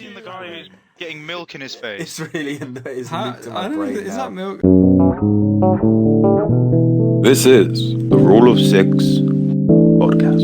seen the guy getting milk in his face? It's really it's How, leaked in my I don't brain know, is now. that milk? This is the Rule of Six podcast.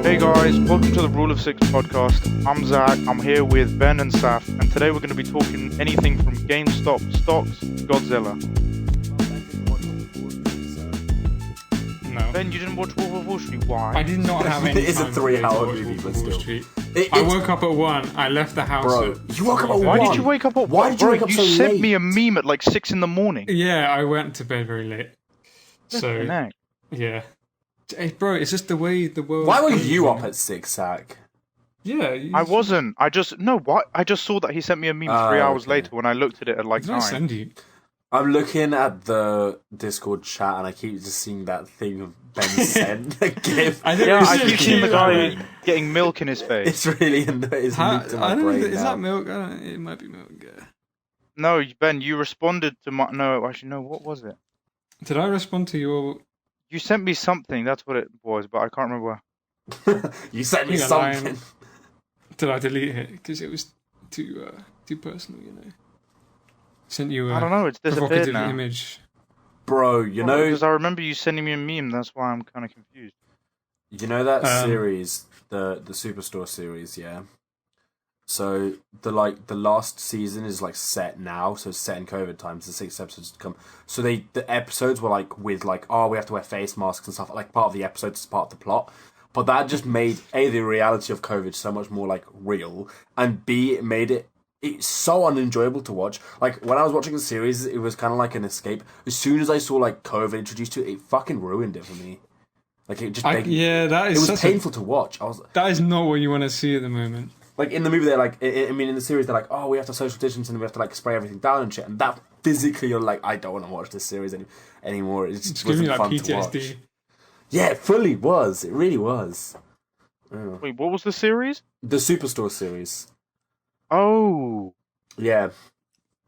Hey guys, welcome to the Rule of Six podcast. I'm Zach, I'm here with Ben and Saf, and today we're going to be talking anything from GameStop stocks to Godzilla. No. Ben, you didn't watch Wolf of Wall Street, why? I did not have any It is a time 3-hour to watch movie, Wolf but of Wall still. Street. It- I it's- woke up at 1, I left the house Bro, at you woke up at 3:30. Why one? did you wake up at Why did you bro, wake up you so sent late? me a meme at like 6 in the morning. Yeah, I went to bed very late. So, Heck. yeah. Hey, bro, it's just the way the world... Why were goes, you up know? at 6, Zach? Yeah. I wasn't. I just saw that he sent me a meme 3 hours okay. later when I looked at it at like Did I 9. send you? I'm looking at the Discord chat and I keep just seeing that thing of Ben sent a gif. I think Yeah, it was I so keep seeing the cute, guy man. getting milk in his face. It's really it's How, leaked in my I don't know, brain is now. that milk? I don't know, it might be milk, yeah. No, Ben, you responded to my... No, actually, no, what was it? Did I respond to your... You sent me something, that's what it was, but I can't remember. You sent me Yeah, something. lying. Did I delete it? Because it was too personal, you know. Sent you a I don't know, it's disappeared provocative now. image. Bro, you know Because I remember you sending me a meme, that's why I'm kind of confused. that series, the Superstore series, yeah? So the last season is like set now, so it's set in COVID times, the 6 episodes to come. So the episodes were like with like, oh, we have to wear face masks and stuff, like part of the episode is part of the plot. But that just made A, the reality of COVID so much more like real, and B, it made it's so unenjoyable to watch. Like when I was watching the series, it was kind of like an escape. As soon as I saw like COVID introduced to it, it fucking ruined it for me. Like it just Yeah, that it is was such painful to watch. that is not what you want to see at the moment. Like in the movie, they're like, I mean, in the series, they're like, oh, we have to social distance and we have to like spray everything down and shit. And that physically, you're like, I don't want to watch this series anymore. It It's just giving wasn't you like fun to watch. PTSD. Yeah, it fully was. It really was. Wait, what was the series? The Superstore series. Oh, Yeah.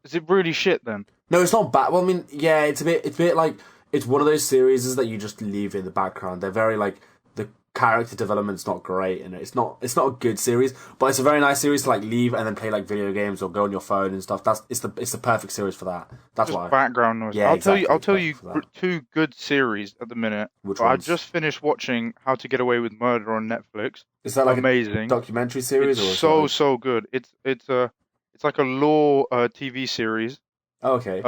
is it really shit then? No, it's not bad. Well, I mean, yeah, it's a bit like it's one of those series that you just leave in the background. They're very like the character development's not great, and it's not a good series, but it's a very nice series to like leave and then play like video games or go on your phone and stuff. It's the perfect series for that. That's Just why. background noise. Yeah, I'll exactly, tell you it's perfect for 2 good series at the minute. Which But I ones? just finished watching How to Get Away with Murder on Netflix. Is that like Amazing. a documentary series It's or so good. It's like a law TV series Oh, okay.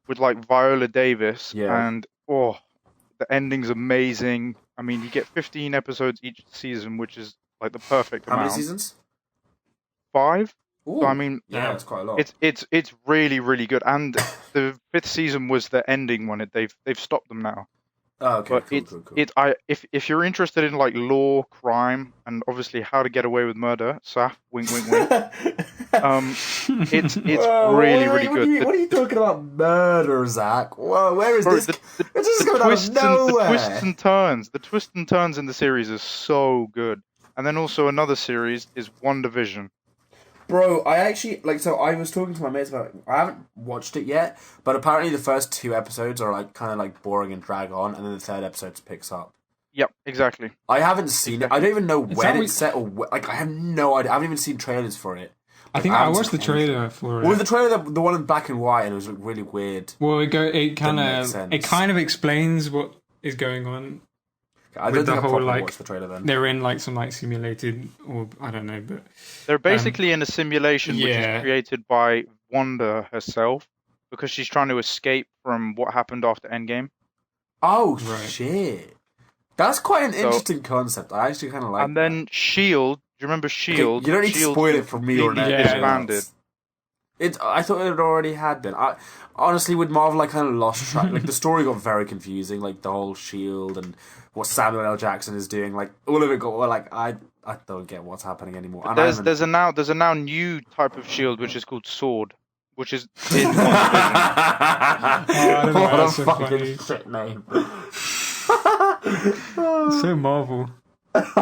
with like Viola Davis, Yeah. and the ending's amazing. I mean, you get 15 episodes each season, which is like the perfect How amount. many seasons? 5. Ooh, So I mean, yeah, it's quite a lot. it's really really good. And the 5th season was the ending one. They've stopped them now. Oh, okay, But cool. if you're interested in like law, crime, and obviously How to Get Away with Murder, Saf, wink wink wink. It's Whoa, really wait, really good. What are you talking about, murder, Zach? Whoa, where is Bro, this? It's just coming out of nowhere. the twists and turns in the series is so good. And then also another series is One Division. Bro, I actually so I was talking to my mates about it. I haven't watched it yet, but apparently the first 2 episodes are like kind of like boring and drag on, and then the 3rd episode picks up. Yep, exactly. I haven't seen it. I don't even know when that it's set or like I have no idea. I haven't even seen trailers for it. I think I haven't watched the seen anything. trailer for Well, with it. the trailer, the one in black and white, and it was like, really weird. Well, it makes sense. kind of explains what is going on. I With don't the think I whole, properly like, watched the trailer then. They're in like some like simulated, or I don't know, but They're basically in a simulation which yeah. is created by Wanda herself because she's trying to escape from what happened after Endgame. Oh Right. shit! That's quite an interesting concept. I actually kind of like. And then Shield, do you remember Okay, Shield? you don't need to Shield spoil it for me or completely anyone else. disbanded. I thought it already had been. Honestly, with Marvel, I kind of lost track. Like the story got very confusing. Like the whole Shield and what Samuel L. Jackson is doing. Like all of it got like I don't get what's happening anymore. And There's a now new type of shield which is called Sword, which is in one division. I don't know, what a that's so fucking funny. shit name. So Marvel. It's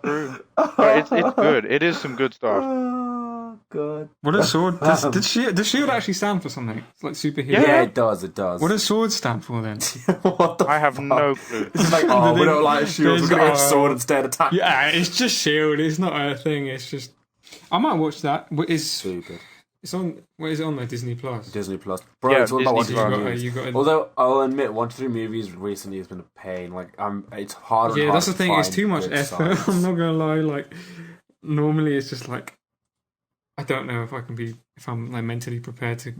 true. But it's good. It is some good stuff. Oh god. What does sword? Does shield actually stand for something? It's like superhero. Yeah, it does. It does. What does sword stand for then? What the I have fuck? no clue. It's like, oh, we don't like shields. We're gonna go sword instead. Attack. Yeah, it's just shield. It's not a thing. It's just. I might watch that. Stupid. It's on. What is it on there? Disney Plus. Disney Plus. Bro, Yeah, it's all about Disney watching Plus. movies. You got Although I'll admit, 1 to 3 movies recently has been a pain. Like, it's hard. Yeah, hard that's the to thing. It's find too much good effort. sites. I'm not gonna lie. Like, normally it's just like, I don't know if I'm like mentally prepared to.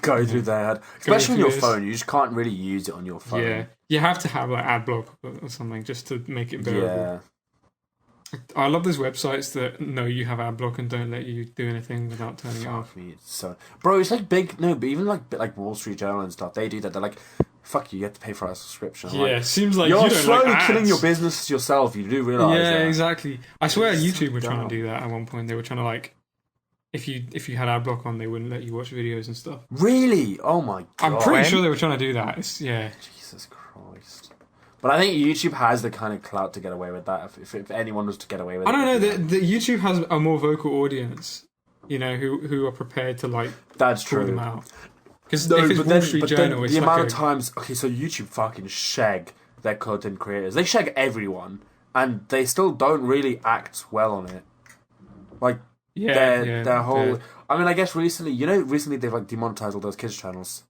Go through their head, especially on your through this. phone. You just can't really use it on your phone. Yeah, you have to have like ad block or something just to make it bearable. Yeah. I love those websites that know you have ad block and don't let you do anything without turning it off. Fuck me, it's so, bro, it's like big. No, but even like Wall Street Journal and stuff, they do that. They're like, "Fuck you, you have to pay for our subscription." I'm Yeah, like, seems like you're you don't slowly like killing ads. your business yourself. You do realize Yeah, that. exactly. I swear It's YouTube so were trying dumb. to do that at one point. They were trying to like, if you had ad block on, they wouldn't let you watch videos and stuff. Really? Oh my god! I'm pretty sure they were trying to do that. Yeah. Jesus Christ! But I think YouTube has the kind of clout to get away with that. If anyone was to get away with I it, don't know. it'd be The YouTube has a more vocal audience, you know, who are prepared to like that's call true. them out. Because No, if it's but Wall then, Street but Journal, then it's the like amount of times. Okay, so YouTube fucking shag their content creators. They shag everyone, and they still don't really act well on it. Like their whole. yeah. I mean, I guess recently they've like demonetized all those kids channels.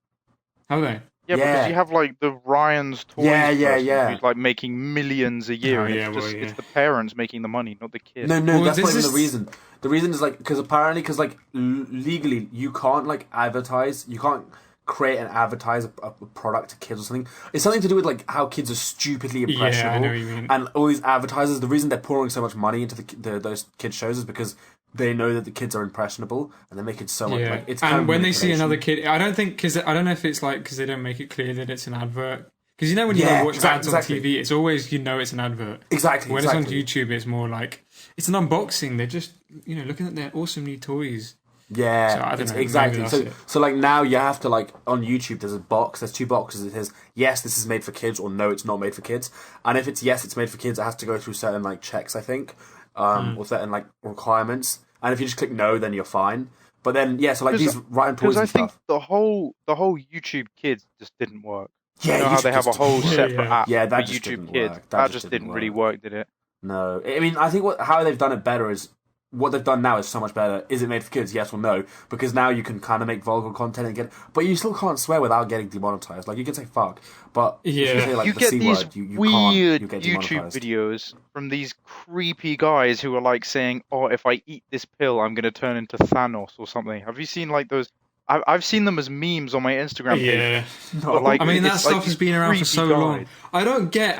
Have they? Yeah, Yeah. because you have like the Ryan's Toys Yeah, person yeah. who's like making millions a year, Oh, and yeah, it's well, just yeah. it's the parents making the money, not the kids. No, Well, that's not this even the is- reason. The reason is like because apparently, like legally, you can't like advertise. You can't create and advertise a product to kids or something. It's something to do with like how kids are stupidly impressionable. Yeah, I know what you mean. And all these advertisers, the reason they're pouring so much money into those kids shows is because they know that the kids are impressionable and they make it so much. Yeah. Like, it's kind And of when they see manipulation. another kid, I don't think I don't know if it's like because they don't make it clear that it's an advert. Because you know when you Yeah, watch ads exactly. on TV, it's always it's an advert. Exactly. When exactly. it's on YouTube, it's more like it's an unboxing. They're just looking at their awesome new toys. Yeah, So, I don't know, exactly. maybe So, that's it. so like now you have to like on YouTube. There's a box. There's 2 boxes. It says yes, this is made for kids, or no, it's not made for kids. And if it's yes, it's made for kids, it has to go through certain like checks, I think, or certain like requirements. And if you just click no, then you're fine. But then so like these Ryan toys Because I and think stuff. the whole YouTube Kids just didn't work. Yeah, You know how YouTube they have a just whole didn't work. separate app Yeah, that for just YouTube didn't Kids. work. That just didn't really work, did it? No, I mean I think how they've done it better is. What they've done now is so much better. Is it made for kids? Yes or no? Because now you can kind of make vulgar content and but you still can't swear without getting demonetized. Like you can say fuck, but if you Yeah. say like You the get C these word, you weird can't. You get YouTube demonetized. videos from these creepy guys who are like saying, "Oh, if I eat this pill, I'm going to turn into Thanos or something." Have you seen like those? I've seen them as memes on my Instagram page. Yeah. No. But, like, I mean, that it's stuff like has these been around for creepy so long. guys. I don't get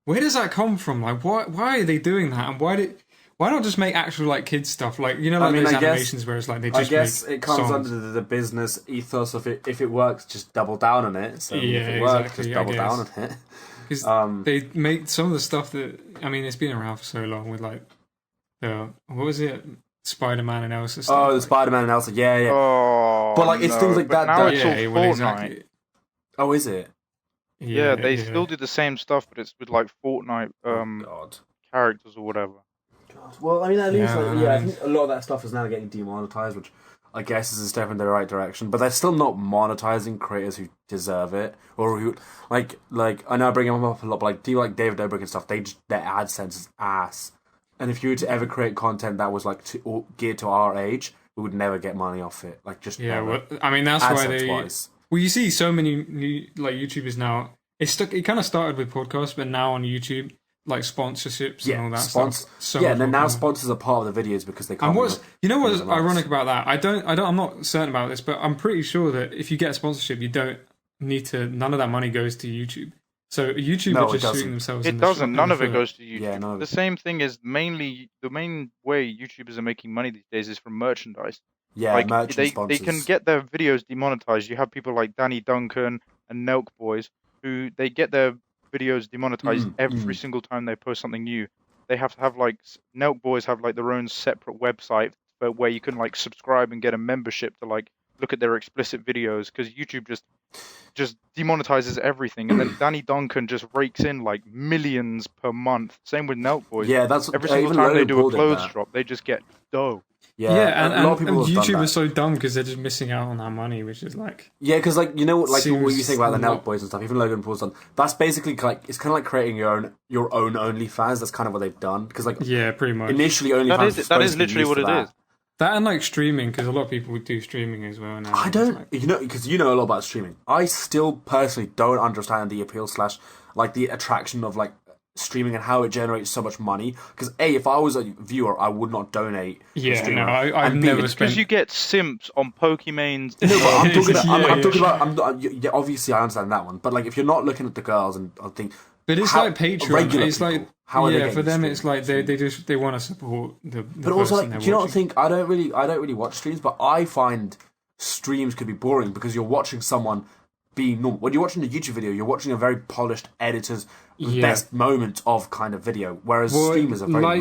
where does that come from? Like, why are they doing that? And why not just make actual like kids stuff? Like like I mean, those I guess- animations where it's like they I just guess make it comes songs. under the business ethos of it. If it works, just double down on it. So Yeah, if it works, exactly, just I double down guess. on it. Because they make some of the stuff that it's been around for so long with like what was it, Spider-Man and Elsa stuff. Oh, the like, Spider-Man and Elsa. Yeah, yeah. Oh, But, like, it's no. things like But that Now that- it's yeah, all well, Fortnite. exactly. Oh, is it? Yeah, they still do the same stuff, but it's with like Fortnite Oh God. characters or whatever. Well, I mean, at least, Yeah, I think a lot of that stuff is now getting demonetized, which I guess is a step in the right direction. But they're still not monetizing creators who deserve it, or who like I know I bring them up a lot, but like people like David Dobrik and stuff, their AdSense is ass. And if you were to ever create content that was like geared to our age, we would never get money off it. Like just Yeah, never. well, I mean that's why they. AdSense-wise. Well, you see so many new like YouTubers now. It kind of started with podcasts, but now on YouTube, like sponsorships and all that stuff. So and then now popular. sponsors are part of the videos because they can't. And what's what's else. ironic about that? I'm not certain about this, but I'm pretty sure that if you get a sponsorship, you don't need to. None of that money goes to YouTube. So YouTube No, are it just doesn't. shooting themselves. in It the doesn't. foot. None of it goes to YouTube. Yeah, none of The it. same thing is the main way YouTubers are making money these days is from merchandise. Yeah, Like merchant they sponsors. can get their videos demonetized. You have people like Danny Duncan and Nelk Boys who they get their videos demonetized every single time they post something new. They have to have like Nelk Boys have like their own separate website where you can like subscribe and get a membership to like look at their explicit videos, because YouTube just demonetizes everything, and then Danny Duncan just rakes in like millions per month. Same with Nelk Boys. Yeah, that's Every single even time they Logan do Paul a did clothes that. drop, they just get dough. Yeah, and a lot of people have done YouTube that. is so dumb because they're just missing out on that money, which is like Yeah, because like you know what, like what you say about the Seriously Nelk not. Boys and stuff. Even Logan Paul's done. That's basically like it's kind of like creating your own OnlyFans. That's kind of what they've done. Because like yeah, pretty much. initially OnlyFans That was is supposed to be literally used what for it that. is. That and like streaming, because a lot of people do streaming as well now. I It's don't, like- you know, because you know a lot about streaming. I still personally don't understand the appeal / like the attraction of like streaming and how it generates so much money. Because if I was a viewer, I would not donate. to a Yeah, streamer. no, I've And B, never it's spent. Because you get simps on Pokemon's. No, but I'm talking about. I'm Yeah, talking yeah. about. Yeah, obviously, I understand that one. But like, if you're not looking at the girls and I think, But it's how- like Patreon. regular It's people, like how are they yeah, getting for them streamed? it's like they want to support the But also, person like, they're do you not watching. think I don't really watch streams, but I find streams could be boring because you're watching someone be normal. When you're watching a YouTube video, you're watching a very polished editor's Yeah. best moment of kind of video, whereas streamers are very like,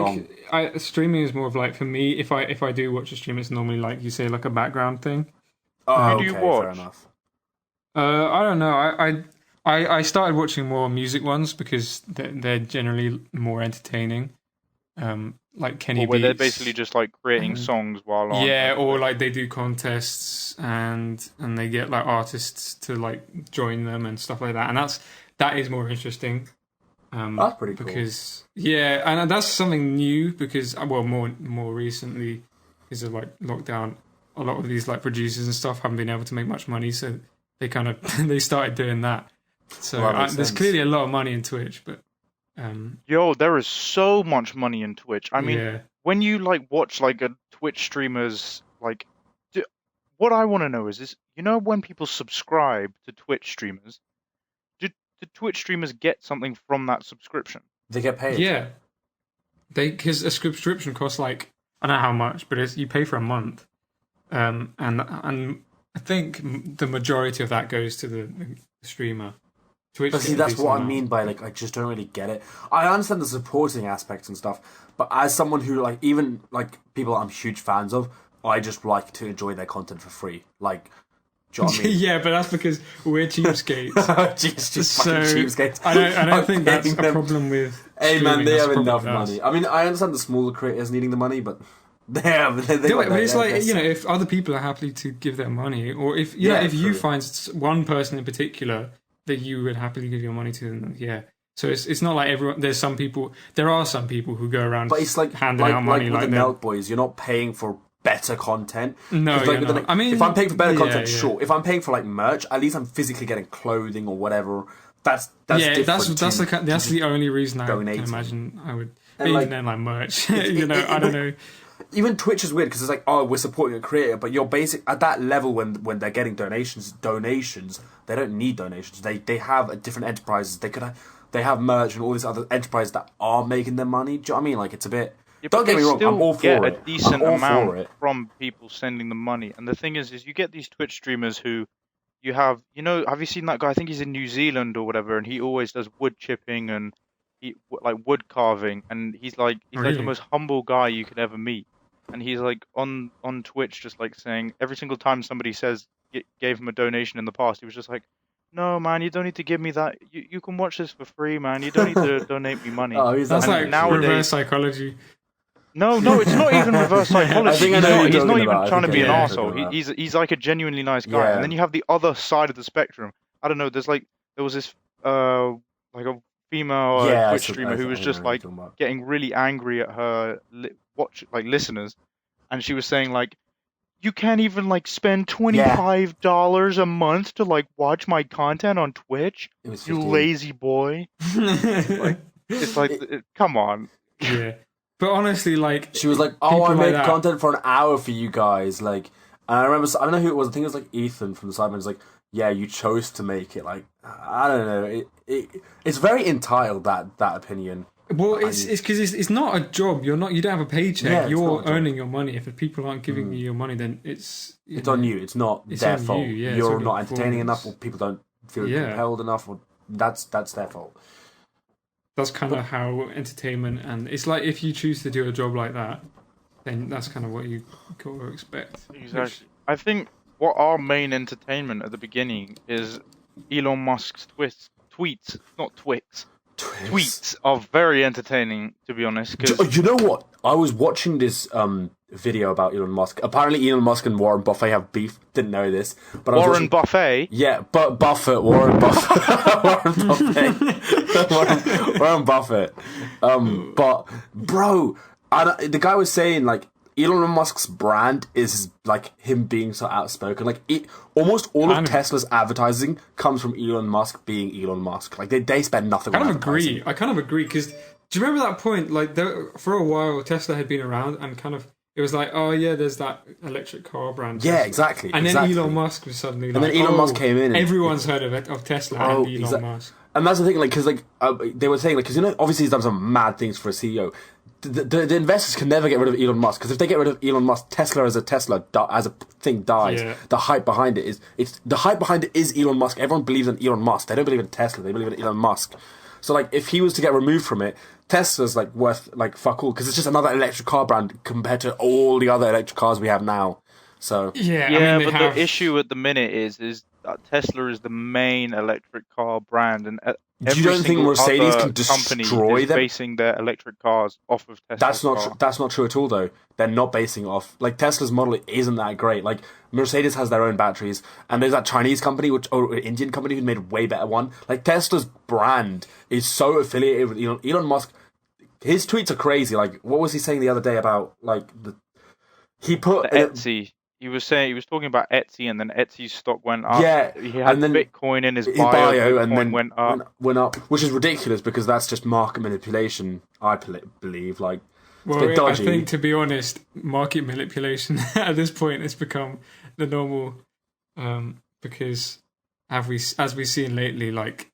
long. Streaming is more of like for me. If I do watch a stream, it's normally like you say like a background thing. Oh, Who do you okay, watch? fair enough. I don't know. I started watching more music ones because they're generally more entertaining. Like Kenny Where they're Beats. basically just like creating and- songs while on. Yeah, or like they do contests and they get like artists to like join them and stuff like that, and that is more interesting. That's pretty cool. Because yeah, and that's something new because well more recently because of like lockdown, a lot of these like producers and stuff haven't been able to make much money, so they kind of they started doing that. So Well, that makes there's sense. clearly a lot of money in Twitch, but Yo, there is so much money in Twitch. I mean, yeah. when you like watch like a Twitch streamers like, what I want to know is you know when people subscribe to Twitch streamers, do Twitch streamers get something from that subscription? They get paid. Yeah, because a subscription costs like I don't know how much, but you pay for a month, and I think the majority of that goes to the streamer. Twitch. But see, gets a that's decent what I amount. mean by like I just don't really get it. I understand the supporting aspects and stuff, but as someone who like even like people I'm huge fans of, I just like to enjoy their content for free. Like, do you know what I mean? Yeah, but that's because we're cheapskates. just So fucking cheapskates. I don't think that's a Paying them. problem with. Hey man, streaming, they that's have a problem enough with us. money. I mean, I understand the smaller creators needing the money, but they Yeah, got but it's their- like their you know, if other people are happy to give their money, or if you Yeah, know, if you true. find one person in particular that you would happily give your money to, then yeah. So it's not like everyone. There are some people who go around, But it's like handing out money with like the that. Nelk Boys, you're not paying for better content. No, 'Cause, like, you're with the not. I mean, if I'm paying for better yeah, content, yeah. sure. If I'm paying for like merch, at least I'm physically getting clothing or whatever. That's different. That's the only reason I donating. can imagine I would. And, Even like, then, like merch, you know, I don't know. Even Twitch is weird because it's like, oh, we're supporting a creator, but you're basic at that level when they're getting donations. They don't need donations. They have different enterprises. They have merch and all these other enterprises that are making them money. Do you know what I mean? Like it's a bit. Yeah, Don't but get me they wrong. I'm still all get for a it. decent I'm all for amount it. from people sending the money. And the thing is you get these Twitch streamers who you have, you know, have you seen that guy? I think he's in New Zealand or whatever, and he always does wood chipping and like wood carving, and he's like the Really? most humble guy you could ever meet. And he's like on Twitch, just like saying every single time somebody gave him a donation in the past, he was just like, "No, man, you don't need to give me that. You can watch this for free, man. You don't need to donate me money." Oh, he's That's And like nowadays- reverse psychology. No, it's not even reverse psychology. I think I He's know not, who he's you're not talking even about. I trying to think be I an know who you're arsehole. talking about. He's like a genuinely nice guy. Yeah. And then you have the other side of the spectrum. I don't know. There was this like a female Yeah, Twitch streamer who was just like getting really angry at her listeners, and she was saying like, "You can't even like spend $25 a month to like watch my content on Twitch, It was you 15. lazy boy." It's like, come on. Yeah, but honestly, like She was like, "Oh, people I like made that- content for an hour for you guys." Like, and I remember, I don't know who it was. I think it was like Ethan from the Sidemen. Was like, "Yeah, you chose to make it." Like, I don't know. It's very entitled that opinion. Well, it's because it's not a job. You don't have a paycheck. Yeah, it's You're not a job. earning your money. If the people aren't giving you your money, then it's On you. It's not It's their on fault. you, yeah, it's You're on not your entertaining enough, performance. or people don't feel Yeah. compelled enough, or that's their fault. That's kind of how entertainment, and it's like if you choose to do a job like that, then that's kind of what you got to expect. Exactly. I think what our main entertainment at the beginning is Elon Musk's tweets, not twits. Tweets are very entertaining, to be honest. Cause You know what? I was watching this video about Elon Musk. Apparently, Elon Musk and Warren Buffett have beef. Didn't know this, but I was Warren watching... Buffett. Yeah, but Warren Buffett, Warren Buffett. But bro, the guy was saying like Elon Musk's brand is like him being so outspoken. Like almost all of Tesla's advertising comes from Elon Musk being Elon Musk. Like they spend nothing. I kind of agree because do you remember that point? Like for a while, Tesla had been around and kind of. It was like, oh yeah, there's that electric car brand. Yeah, exactly. And then Elon Musk was suddenly like, and then Elon Musk came in. Everyone's heard of Tesla and Elon Musk. And that's the thing, like, because like they were saying, like, because obviously he's done some mad things for a CEO. The investors can never get rid of Elon Musk because if they get rid of Elon Musk, Tesla as a thing dies. Yeah. The hype behind it is Elon Musk. Everyone believes in Elon Musk. They don't believe in Tesla. They believe in Elon Musk. So like, if he was to get removed from it, Tesla's like worth like fuck all because it's just another electric car brand compared to all the other electric cars we have now. So yeah, but the issue at the minute is that Tesla is the main electric car brand, and you don't think Mercedes can destroy them? Basing their electric cars off of Tesla. That's not true at all, though. They're not basing off like Tesla's model isn't that great. Like Mercedes has their own batteries, and there's that Chinese company or Indian company who made a way better one. Like Tesla's brand is so affiliated with Elon Musk. His tweets are crazy. Like, what was he saying the other day about like he put Etsy. He was talking about Etsy, and then Etsy's stock went up. Yeah, he had and then Bitcoin in his bio, and then went up, which is ridiculous because that's just market manipulation. I believe, like, it's a bit dodgy. I think, to be honest, market manipulation at this point has become the normal, because as we've seen lately, like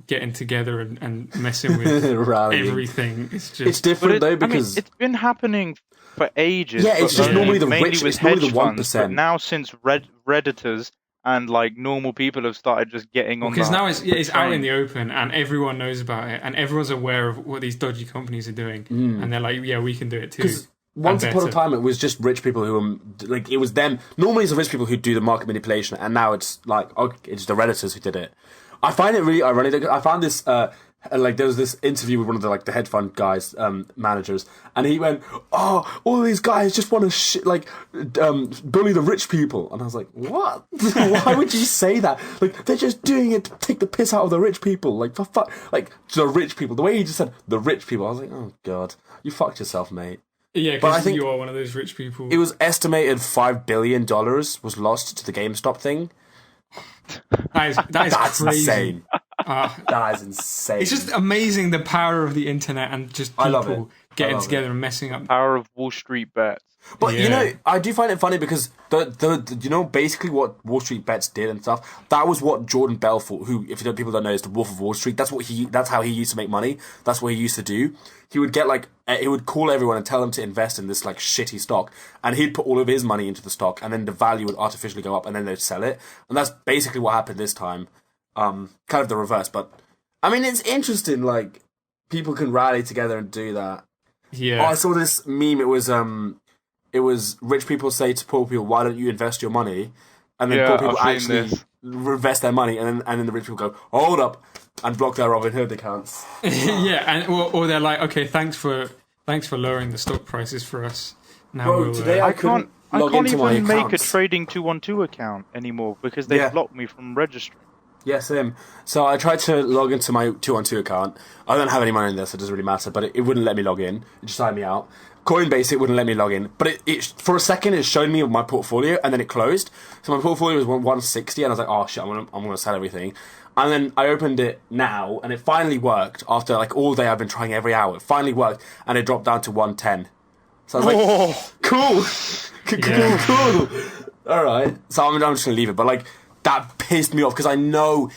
getting together and messing with everything. It's different though because it's been happening for ages. Yeah, it's just normally the rich. It's normally the 1%. But now, since Redditors and like normal people have started just getting on, because now it's out in the open and everyone knows about it and everyone's aware of what these dodgy companies are doing, and they're like, yeah, we can do it too. Once upon a time, it was just rich people who like it was them. Normally, it's the rich people who do the market manipulation, and now it's like it's the Redditors who did it. I find it really ironic. I found this. Like there was this interview with one of the hedge fund guys, managers, and he went, "Oh, all these guys just want to bully the rich people," and I was like, "What? Why would you say that? Like they're just doing it to take the piss out of the rich people. Like for fuck, like the rich people. The way he just said the rich people, I was like, oh god, you fucked yourself, mate." Yeah, because I think you are one of those rich people. It was estimated $5 billion was lost to the GameStop thing. That is crazy. Insane. That is insane. It's just amazing the power of the internet and just people getting together and messing up. Power of Wall Street bets. But you know, I do find it funny because the basically what Wall Street bets did and stuff. That was what Jordan Belfort, who people don't know, is the Wolf of Wall Street. That's how he used to make money. That's what he used to do. He would get he would call everyone and tell them to invest in this like shitty stock, and he'd put all of his money into the stock, and then the value would artificially go up, and then they'd sell it. And that's basically what happened this time. Kind of the reverse, but I mean, it's interesting. Like people can rally together and do that. Yeah. Oh, I saw this meme. It was rich people say to poor people, "Why don't you invest your money?" And then poor people actually invest their money, and then the rich people go, "Hold up," and block their Robinhood accounts. Yeah, and or they're like, "Okay, thanks for lowering the stock prices for us." Now Bro, today I can't even make a Trading 212 account anymore because they blocked me from registering. Yes, so I tried to log into my 212 account. I don't have any money in there, so it doesn't really matter. But it wouldn't let me log in. It just signed me out. Coinbase, it wouldn't let me log in. But it for a second, it showed me my portfolio, and then it closed. So my portfolio was 160, and I was like, oh shit, I'm gonna sell everything. And then I opened it now, and it finally worked. After like all day, I've been trying every hour. It finally worked, and it dropped down to 110. So I was like, cool. All right. So I'm just gonna leave it. But like, that pissed me off because I know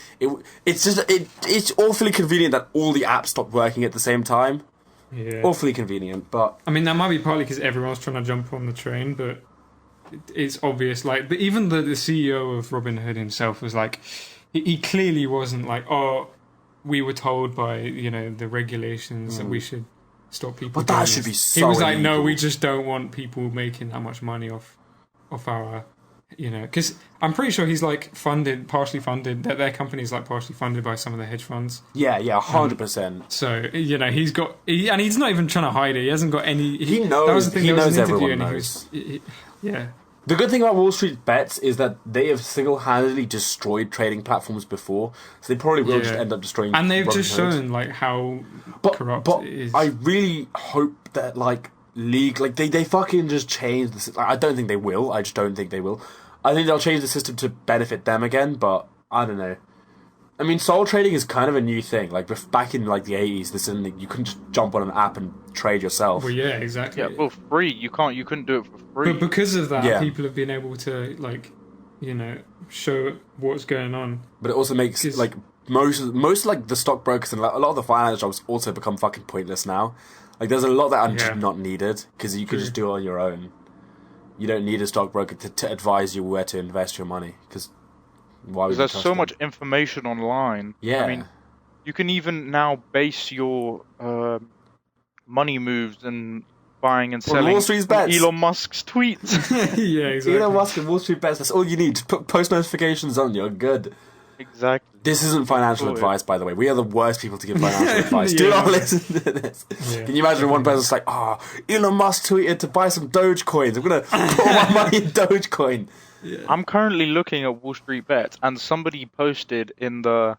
it's awfully convenient that all the apps stopped working at the same time. Yeah. Awfully convenient, but I mean that might be partly because everyone's trying to jump on the train, but it's obvious. Like, but even the CEO of Robinhood himself was like, he clearly wasn't like, oh, we were told by the regulations that we should stop people. But that should be so. He was like, illegal. no, we just don't want people making that much money off our You know, because I'm pretty sure he's like partially funded. That their company's like partially funded by some of the hedge funds. Yeah, 100%. So you know, and he's not even trying to hide it. He hasn't got any. He knows. That was the thing, He there was knows an interview everyone and knows. Yeah. The good thing about Wall Street Bets is that they have single-handedly destroyed trading platforms before, so they probably will just end up destroying. And they've just Robinhood. shown like how corrupt but it is. I really hope that like they fucking just change this. Like, I don't think they will. I just don't think they will. I think they'll change the system to benefit them again, but I don't know. I mean, sol trading is kind of a new thing. Like back in like the 80s, you couldn't just jump on an app and trade yourself. Well, yeah, exactly. Yeah, well, free. You couldn't do it for free. But because of that, Yeah. people have been able to like, you know, show what's going on. But it also makes like most like the stockbrokers and a lot of the finance jobs also become fucking pointless now. Like there's a lot that are just not needed because you can just do it on your own. You don't need a stockbroker to advise you where to invest your money because why would you there's trust so them? much information online. Yeah. I mean, you can even now base your money moves and buying and selling Wall Street's on bets. Elon Musk's tweets. Yeah, exactly. Elon Musk and Wall Street Bets, that's all you need. Just put post notifications on, you're good. Exactly. This isn't financial advice, by the way. We are the worst people to give financial advice. Do not listen to this. Yeah. Can you imagine one person's like, Elon Musk tweeted to buy some Dogecoins. I'm going to put all my money in Dogecoin. Yeah. I'm currently looking at Wall Street Bets, and somebody posted in their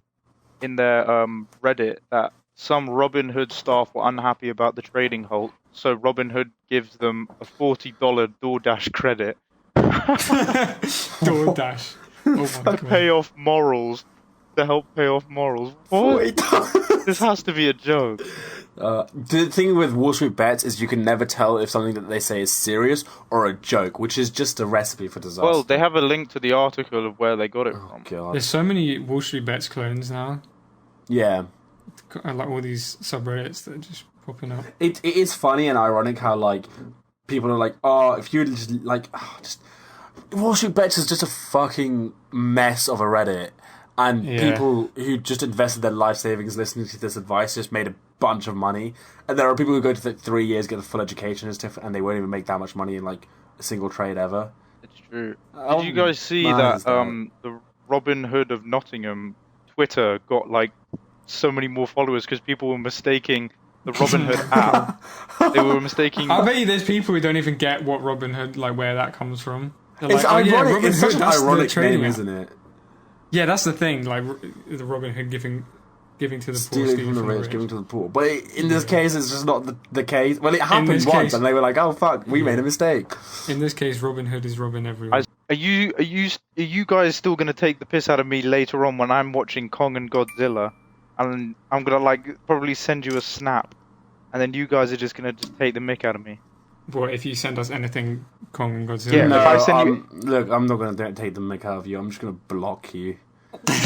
Reddit that some Robinhood staff were unhappy about the trading halt, so Robinhood gives them a $40 DoorDash credit DoorDash. Oh my to god. pay off morals. To help pay off morals. What? This has to be a joke. The thing with Wall Street Bets is you can never tell if something that they say is serious or a joke, which is just a recipe for disaster. Well, they have a link to the article of where they got it from. God. There's so many Wall Street Bets clones now. Yeah. Like all these subreddits that are just popping up. It is funny and ironic how, like, people are like, if you just, like, just... Wall Street Bets is just a fucking mess of a Reddit. And people who just invested their life savings listening to this advice just made a bunch of money. And there are people who go to 3 years, get the full education and they won't even make that much money in, like, a single trade ever. It's true. Did you guys see that the Robin Hood of Nottingham Twitter got, like, so many more followers because people were mistaking the Robin Hood app. They were mistaking... I bet you there's people who don't even get what Robinhood, like, where that comes from. They're It's like, ironic. It's such an that's the ironic trading name, app. isn't it? Yeah, that's the thing. Like the Robin Hood giving to the poor, Stealing from the rich, giving to the poor. But in this case, it's just not the case. Well, it happened once, and they were like, "Oh fuck, we made a mistake." In this case, Robin Hood is Robin everyone. Are you guys still gonna take the piss out of me later on when I'm watching Kong and Godzilla, and I'm gonna like probably send you a snap, and then you guys are just gonna just take the mick out of me? What if you send us anything Kong and Godzilla? Yeah, No, if I send you... look, I'm not going to take the mick out of you. I'm just going to block you.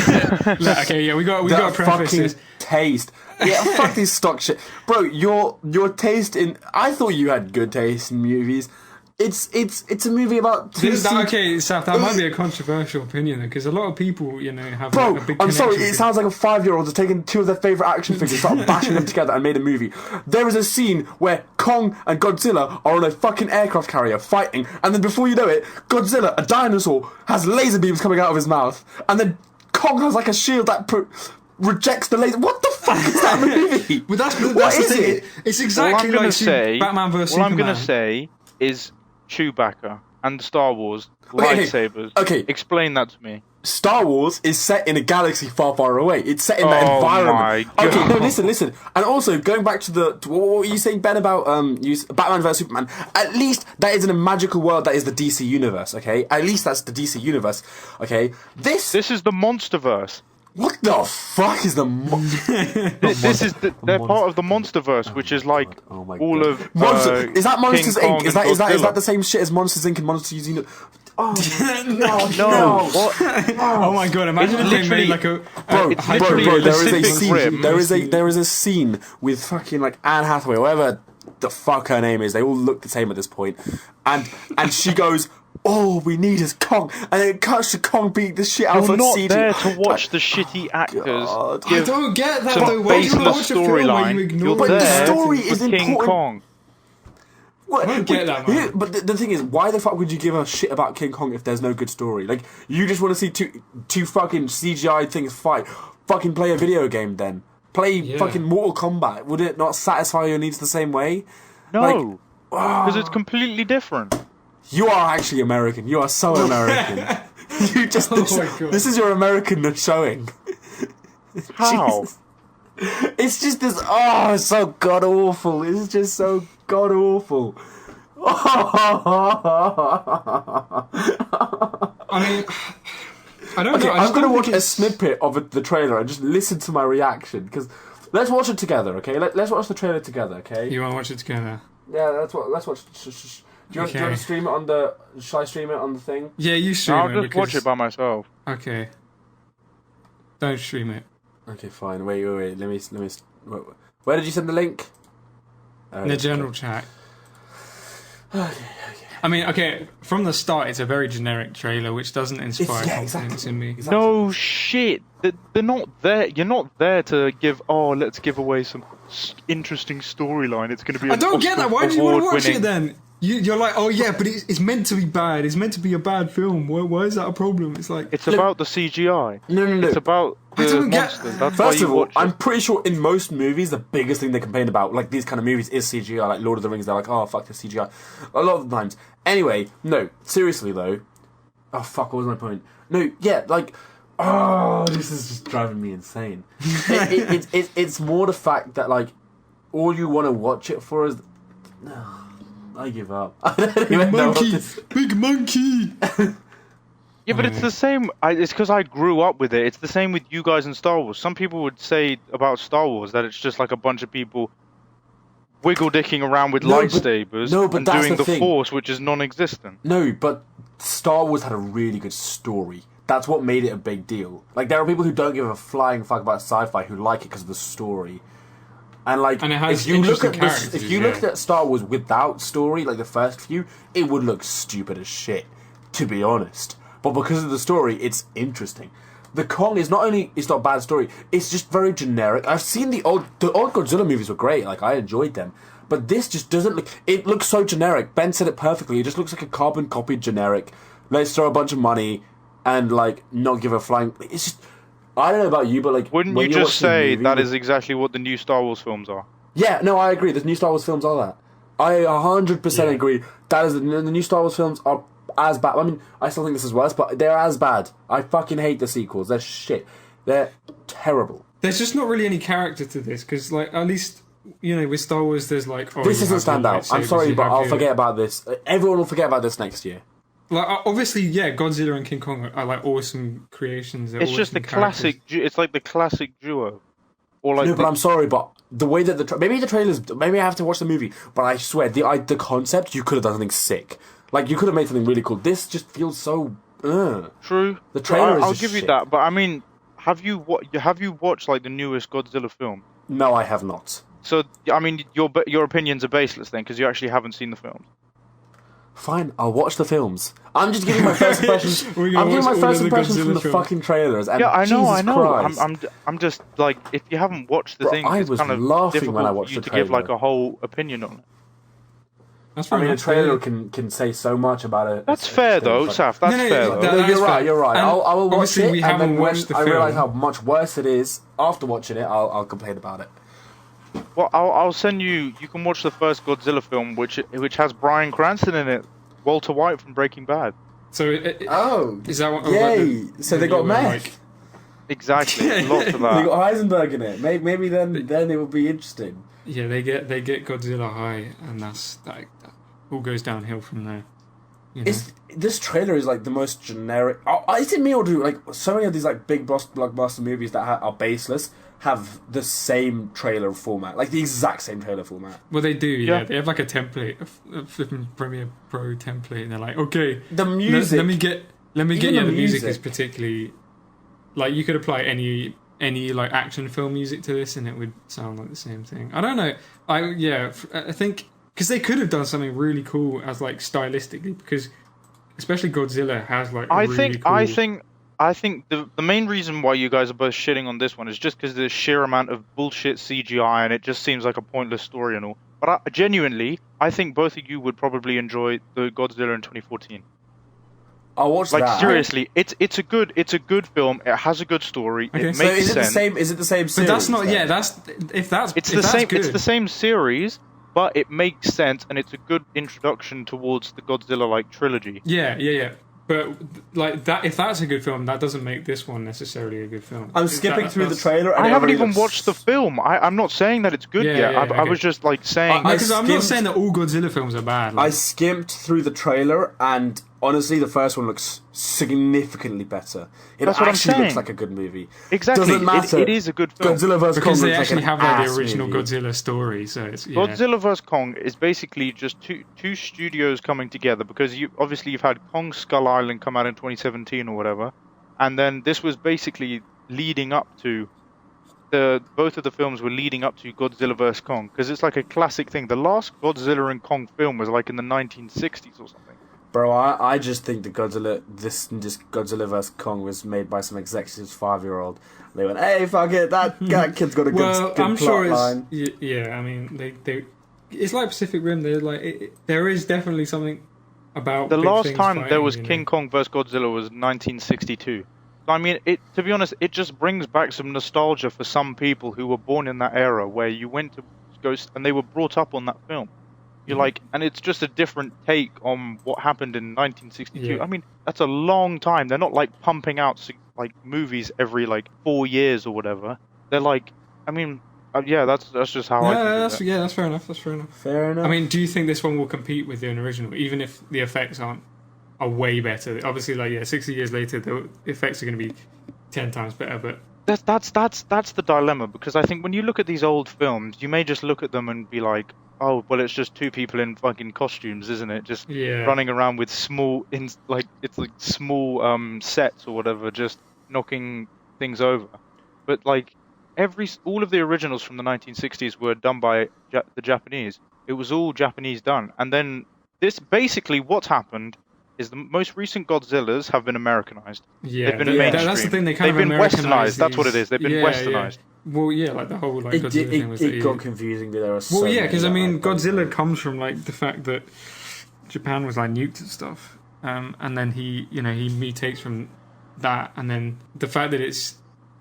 Okay, yeah, we got to preface fucking this. taste. Yeah, fuck these stock shit, bro. Your taste in. I thought you had good taste in movies. It's a movie about two. Okay, Saf, that might be a controversial opinion because a lot of people, you know, have Bro, a big I'm sorry, connection it to- sounds like a 5-year-old has taken two of their favourite action figures, started bashing them together and made a movie. There is a scene where Kong and Godzilla are on a fucking aircraft carrier fighting, and then before you know it, Godzilla, a dinosaur, has laser beams coming out of his mouth, and then Kong has like a shield that rejects the laser. What the fuck is that movie? But that's What the is thing. it? It's exactly All I'm like gonna say, Batman vs All Superman. I'm gonna say is Chewbacca and Star Wars Okay, lightsabers. okay. Explain that to me. Star Wars is set in a galaxy far, far away. It's set in that Oh environment. my Okay, no, God. listen. And also, going back to what were you saying, Ben, about Batman vs Superman? At least that is in a magical world that is the DC universe. Okay, at least that's the DC universe. Okay, This is the Monsterverse. what the fuck is the They're part of the Monsterverse, which is like Oh my all God. of Monster? Is that Monsters King Kong Inc? Is and that Godzilla. the same shit as Monsters Inc and Monsters Universe? Oh No, what? Oh my god! Imagine if they literally- made like a Bro, It's bro, literally there is a Pacific scene. Rim. There is a scene with fucking like Anne Hathaway, whatever the fuck her name is. They all look the same at this point, and she goes, "All we need is Kong," and it cuts to Kong beating the shit out of You're not CG. there to watch the shitty actors God. I give don't get that some though. Why do you baseless watch a film where you storyline. ignore You're But the there story for is King important. Kong. I don't get that, man. But the thing is, why the fuck would you give a shit about King Kong if there's no good story? Like, you just want to see two fucking CGI things fight. Fucking play a video game then. Play fucking Mortal Kombat. Would it not satisfy your needs the same way? No, because it's completely different. You are actually American. You are so American. You just this is your Americanness showing. How? Jesus. It's just this. Oh, it's so god awful. It's just so god awful. I mean, I don't know. I'm gonna watch a snippet of the trailer and just listen to my reaction, because let's watch it together, okay? Let's watch the trailer together, okay? You want to watch it together? Yeah, let's watch. Do you want to stream it on the? Shall I stream it on the thing? Yeah, you stream it. I'll just watch it by myself. Okay. Don't stream it. Okay, fine. Wait. Let me. Where did you send the link? In the general chat. Okay. I mean, okay, from the start, it's a very generic trailer, which doesn't inspire confidence in me. Exactly. No shit. They're not there. You're not there to give. Oh, let's give away some interesting storyline. It's going to be. I don't get that. Why do you want to watch it then? You're like, oh yeah, but it's meant to be bad. It's meant to be a bad film. Why is that a problem? It's like it's about the CGI. No. It's about the monsters. That's First why of you all, watch I'm it. pretty sure in most movies, the biggest thing they complain about, like these kind of movies, is CGI. Like Lord of the Rings, they're like, oh fuck the CGI. A lot of the times. Anyway, no, seriously though. Oh fuck, what was my point? No, yeah, like, oh, this is just driving me insane. It's more the fact that like, all you want to watch it for is. I give up. I don't even know what this... Big monkey! Yeah, but it's the same. It's because I grew up with it. It's the same with you guys in Star Wars. Some people would say about Star Wars that it's just like a bunch of people wiggle-dicking around with lightsabers and doing the Force, which is non-existent. No, but Star Wars had a really good story. That's what made it a big deal. Like, there are people who don't give a flying fuck about sci-fi who like it because of the story. And like, if you look at Star Wars without story, like the first few, it would look stupid as shit, to be honest. But because of the story, it's interesting. The Kong is not only it's not a bad story, it's just very generic. I've seen the old Godzilla movies were great, like I enjoyed them. But this just doesn't look. It looks so generic. Ben said it perfectly. It just looks like a carbon copied generic. Let's throw a bunch of money and like not give a flying. It's just. I don't know about you, but like... Wouldn't you just say that is exactly what the new Star Wars films are? Yeah, no, I agree. The new Star Wars films are that. I 100% agree. That is the new Star Wars films are as bad. I mean, I still think this is worse, but they're as bad. I fucking hate the sequels. They're shit. They're terrible. There's just not really any character to this, because like, at least, you know, with Star Wars, there's like... this doesn't stand out. I'm sorry, but I'll forget about this. Everyone will forget about this next year. Like, obviously, yeah, Godzilla and King Kong are like awesome creations. It's just the classic. It's like the classic duo. Or like but I'm sorry, but the way that maybe the trailers, maybe I have to watch the movie. But I swear, the concept, you could have done something sick. Like you could have made something really cool. This just feels so. True. The trailer is. I'll give you that, but I mean, have you watched like the newest Godzilla film? No, I have not. So I mean, your opinions are baseless then, because you actually haven't seen the films. Fine, I'll watch the films. I'm just giving my first impressions. I'm giving my first impressions from the fucking trailers. And yeah, I know. Christ. I'm just like, if you haven't watched the thing, it's kind of difficult for you to give like a whole opinion on it. That's I mean, a trailer can say so much about it. That's fair though, Saf. That's fair though. You're right. I will watch it, we and then when I realise how film. much worse it is after watching it, I'll complain about it. Well, I'll send you. You can watch the first Godzilla film, which has Bryan Cranston in it, Walter White from Breaking Bad. So, is that what? Yay! So they got mech. Exactly, lots of that. They got Heisenberg in it. Maybe then it will be interesting. Yeah, they get Godzilla high, and that all goes downhill from there. You know? This trailer is like the most generic. Is it me or do like so many of these like big blockbuster movies that are baseless have the same trailer format, like the exact same trailer format? Well, they do. Yeah, they have like a template, a flipping Premiere Pro template, and they're like, okay, the music. Let me get. Yeah, the music is particularly like you could apply any like action film music to this, and it would sound like the same thing. I don't know. I think. Because they could have done something really cool as like stylistically, because especially Godzilla has like. I think the main reason why you guys are both shitting on this one is just because the sheer amount of bullshit CGI and it just seems like a pointless story and all. But genuinely, I think both of you would probably enjoy the Godzilla in 2014. I'll watch Like that. seriously, it's a good film. It has a good story. Okay. It So makes is it sense. the same? Is it the same But series? that's not. then? Yeah, that's if that's It's if the that's same. Good. It's the same series, but it makes sense, and it's a good introduction towards the Godzilla like trilogy. Yeah. But like that, if that's a good film, that doesn't make this one necessarily a good film. I'm skipping through the trailer. And I it haven't already even looks- watched the film. I'm not saying that it's good Yeah, yet. yeah, I okay. was just like saying. Because I'm not skimmed- saying that all Godzilla films are bad. I Like, skimmed through the trailer, and honestly, the first one looks significantly better. It That's what I'm actually looks saying. like a good movie. Exactly. Doesn't matter. It is a good film. Godzilla vs. Kong because they looks actually like an have like ass the original movie. Godzilla story, so it's Godzilla vs Kong is basically just two studios coming together because you've had Kong Skull Island come out in 2017 or whatever, and then this was basically leading up to both of the films were leading up to Godzilla vs Kong because it's like a classic thing. The last Godzilla and Kong film was like in the 1960s or something. Bro, I just think that this Godzilla vs. Kong was made by some executive's 5-year-old. They went, hey, fuck it, that kid's got a good I'm plot sure line. it's yeah. I mean, they it's like Pacific Rim. They're like there is definitely something about The big last things time there fighting, was you know. King Kong vs Godzilla was 1962. So, I mean, to be honest, it just brings back some nostalgia for some people who were born in that era where you went to go and they were brought up on that film. You're like, and it's just a different take on what happened in 1962. Yeah. I mean, that's a long time. They're not like pumping out like movies every like 4 years or whatever. They're like, I mean, yeah, that's just how I think of it. That's fair enough. That's fair enough. Fair enough. I mean, do you think this one will compete with the original, even if the effects are way better? Obviously, 60 years later, the effects are going to be 10 times better. But That's the dilemma, because I think when you look at these old films, you may just look at them and be like, oh, well, it's just two people in fucking costumes, isn't it? Just running around with small sets or whatever, just knocking things over. But like all of the originals from the 1960s were done by the Japanese. It was all Japanese done, and then this basically what's happened is the most recent Godzillas have been Americanized. They've been mainstream. That's the thing. They kind They've of been westernized. That's what it is. They've been westernized. Well, yeah, like the whole like Godzilla thing was it got confusing. But there are so well, yeah, because I many mean, Godzilla comes from like the fact that Japan was like nuked and stuff, and then he mutates from that, and then the fact that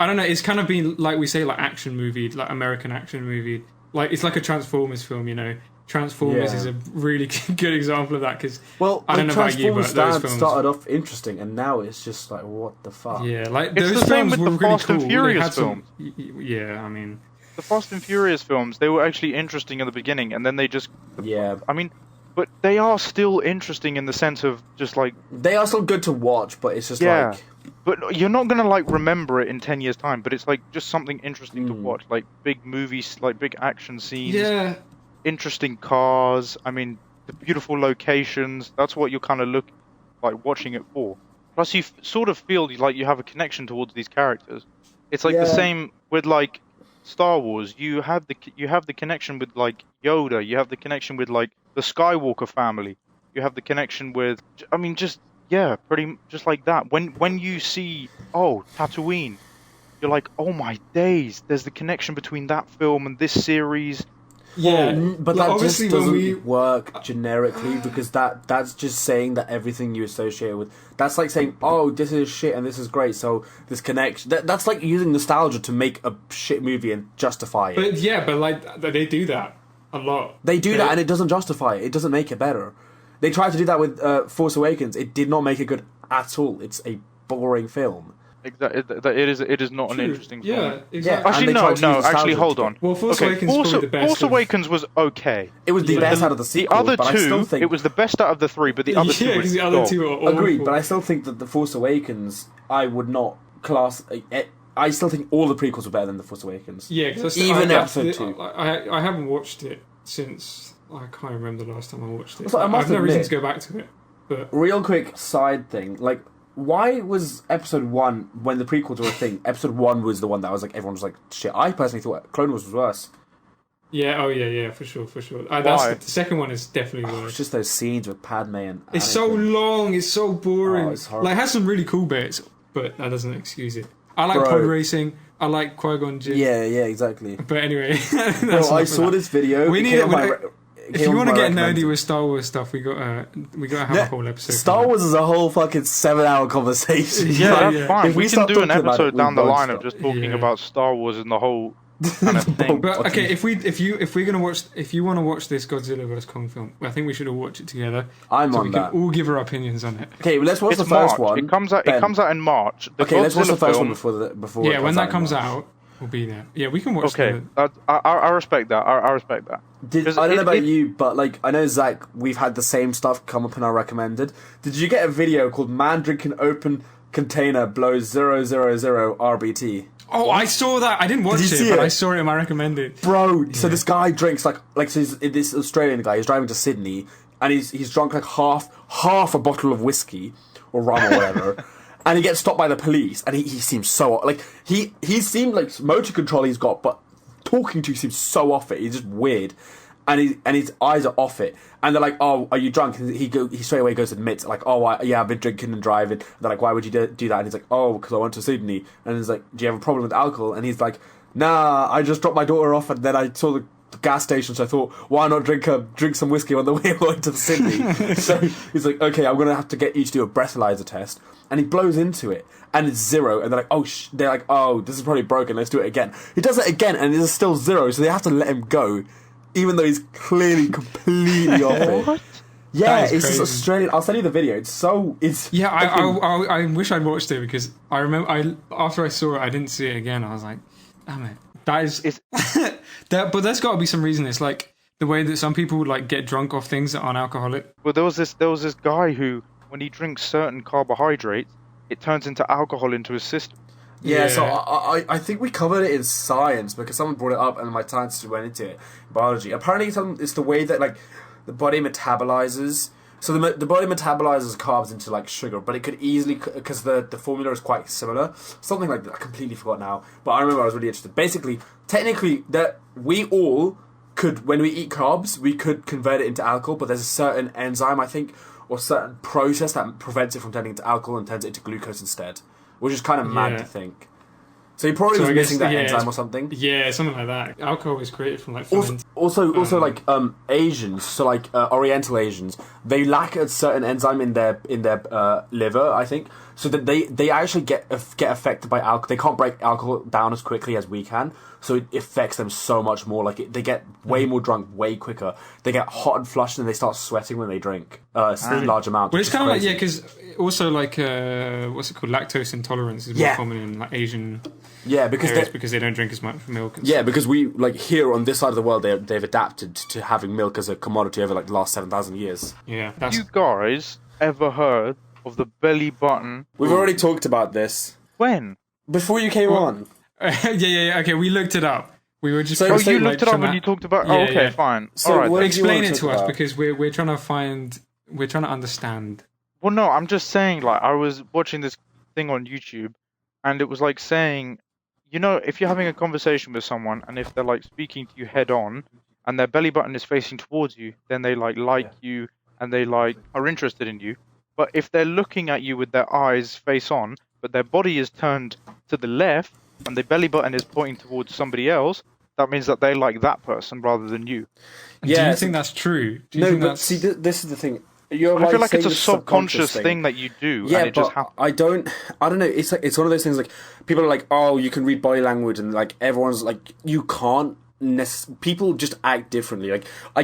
I don't know, it's kind of been like we say like action movie, like American action movie, like it's like a Transformers film, you know. Transformers is a really good example of that because I don't know about you, but those films started off interesting, and now it's just like what the fuck. Yeah, like it's those the same films with were the really Fast cool. and Furious They had films. Yeah, I mean, the Fast and Furious films, they were actually interesting in the beginning, and then they just I mean, but they are still interesting in the sense of just like they are still good to watch, but it's just like. But you're not gonna like remember it in 10 years' time. But it's like just something interesting to watch, like big movies, like big action scenes. Yeah. Interesting cars. I mean, the beautiful locations. That's what you're kind of watching it for. Plus, you sort of feel like you have a connection towards these characters. It's like the same with like Star Wars. You have the connection with like Yoda. You have the connection with like the Skywalker family. You have the connection with. I mean, just pretty just like that. When you see Tatooine, you're like, oh my days. There's the connection between that film and this series. Yeah, but like, that obviously just when doesn't work generically because that's just saying that everything you associate with that's like saying, oh, this is shit and this is great, so this connection that's like using nostalgia to make a shit movie and justify it. But like they do that a lot. They do that and it doesn't justify it. It doesn't make it better. They tried to do that with Force Awakens. It did not make it good at all. It's a boring film. Exactly, it is not an interesting film. Yeah, exactly. Actually, no. Actually, hold on. Well, Force Awakens is probably the best. Force Awakens was okay. It was the best out of the sequels. The other but I still two, think it was the best out of the three, but the other two were the other two are awful. Agreed, but I still think that the Force Awakens, I would not class. I still think all the prequels were better than the Force Awakens. Yeah, because even episode 2. I haven't watched it since I can't remember the last time I watched it. So I have no reason to go back to it. But real quick side thing, like. Why was episode 1, when the prequels were a thing, episode 1 was the one that was like, everyone was like, shit, I personally thought Clone Wars was worse. Yeah, for sure. Why? The second one is definitely worse. It's just those scenes with Padme and It's so long, it's so boring. It's horrible. Like, it has some really cool bits, but that doesn't excuse it. I like pod racing, I like Qui-Gon Jinn. Yeah, exactly. But anyway, Bro, I saw this video. if you want to get nerdy with Star Wars stuff, we got to have a whole episode. Star Wars is a whole fucking 7-hour conversation. Yeah, that's fine. If We can start do an talking about episode it, down the we won't line of stop. just talking about Star Wars and the whole kind of thing. But okay, if you want to watch this Godzilla vs Kong film, I think we should all watch it together. I'm so on we that. can all give our opinions on it. Okay, well, let's watch It's the first March. one. It comes out. Ben. It comes out in March. The Okay, let's watch the Godzilla first film, one before. Yeah, when that in comes March. out, we'll be there. Yeah, we can watch. Okay, I respect that. I respect that. I don't know about you, but like I know Zach, we've had the same stuff come up in our recommended. Did you get a video called "Man Drinking Open Container Blows 000 RBT"? Oh, I saw that. I didn't watch Did you see but it? I saw it in my recommended. Bro, so this guy drinks like so this Australian guy. He's driving to Sydney, and he's drunk like half a bottle of whiskey or rum or whatever, and he gets stopped by the police. And he seems so like he seemed like motor control he's got, but talking to seems so off it. He's just weird, and his eyes are off it. And they're like, "Oh, are you drunk?" And he straight away goes and admits, like, "Oh, yeah, I've been drinking and driving." And they're like, "Why would you do that?" And he's like, "Oh, because I went to Sydney." And he's like, "Do you have a problem with alcohol?" And he's like, "Nah, I just dropped my daughter off, and then I saw the gas station, so I thought, why not drink some whiskey on the way to Sydney?" So he's like, "Okay, I'm gonna have to get you to do a breathalyzer test." And he blows into it, and it's 0. And they're like, "Oh, this is probably broken. Let's do it again." He does it again, and it's still 0. So they have to let him go, even though he's clearly completely off it. Yeah, it's crazy. just Australian. I'll send you the video. Yeah, I wish I'd watched it because I remember after I saw it, I didn't see it again. I was like, damn it, that is. But there's got to be some reason. It's like the way that some people like get drunk off things that aren't alcoholic. Well, there was this guy who, when he drinks certain carbohydrates, it turns into alcohol into his system. Yeah, so I think we covered it in science because someone brought it up and my scientists went into it. Biology. Apparently, it's the way that like the body metabolizes. So the body metabolizes carbs into like sugar, but it could easily, because the formula is quite similar. Something like that. I completely forgot now, but I remember I was really interested. Basically, technically, that we all could, when we eat carbs, we could convert it into alcohol, but there's a certain enzyme, I think, or certain process that prevents it from turning into alcohol and turns it into glucose instead. Which is kind of mad to think. So he probably was missing that enzyme or something. Yeah, something like that. Alcohol is created from like fermented. Also, like Asians, so like Oriental Asians, they lack a certain enzyme in their liver, I think, so that they actually get affected by alcohol. They can't break alcohol down as quickly as we can, so it affects them so much more. Like they get way more drunk way quicker. They get hot and flushed, and they start sweating when they drink large amounts. Well, it's kind of like because also like what's it called? Lactose intolerance is more common in like Asian. Yeah, because they don't drink as much milk. And stuff. Because we like here on this side of the world, they've adapted to having milk as a commodity over like the last 7,000 years. Yeah, Have you guys ever heard of the belly button? We've already talked about this. When? Before you came on. Yeah. Okay, we looked it up. We were just. So- Oh, so you like, looked it up when you talked about. Yeah, oh, okay, yeah. fine. So All right. what then. did you Explain want it to to talk us about? because we're trying to understand. Well, no, I'm just saying. Like, I was watching this thing on YouTube, and it was like saying, you know, if you're having a conversation with someone, and if they're like speaking to you head on, and their belly button is facing towards you, then they like you, and they like are interested in you. But if they're looking at you with their eyes face on, but their body is turned to the left, and the belly button is pointing towards somebody else, that means that they like that person rather than you. Do you think that's true? Do you No, think but that's... see, this is the thing. You're I feel like it's saying a this subconscious thing that you do, Yeah, and it but just happens. I don't know. It's like it's one of those things. Like people are like, "Oh, you can read body language," and like everyone's like, "You can't." People just act differently. Like I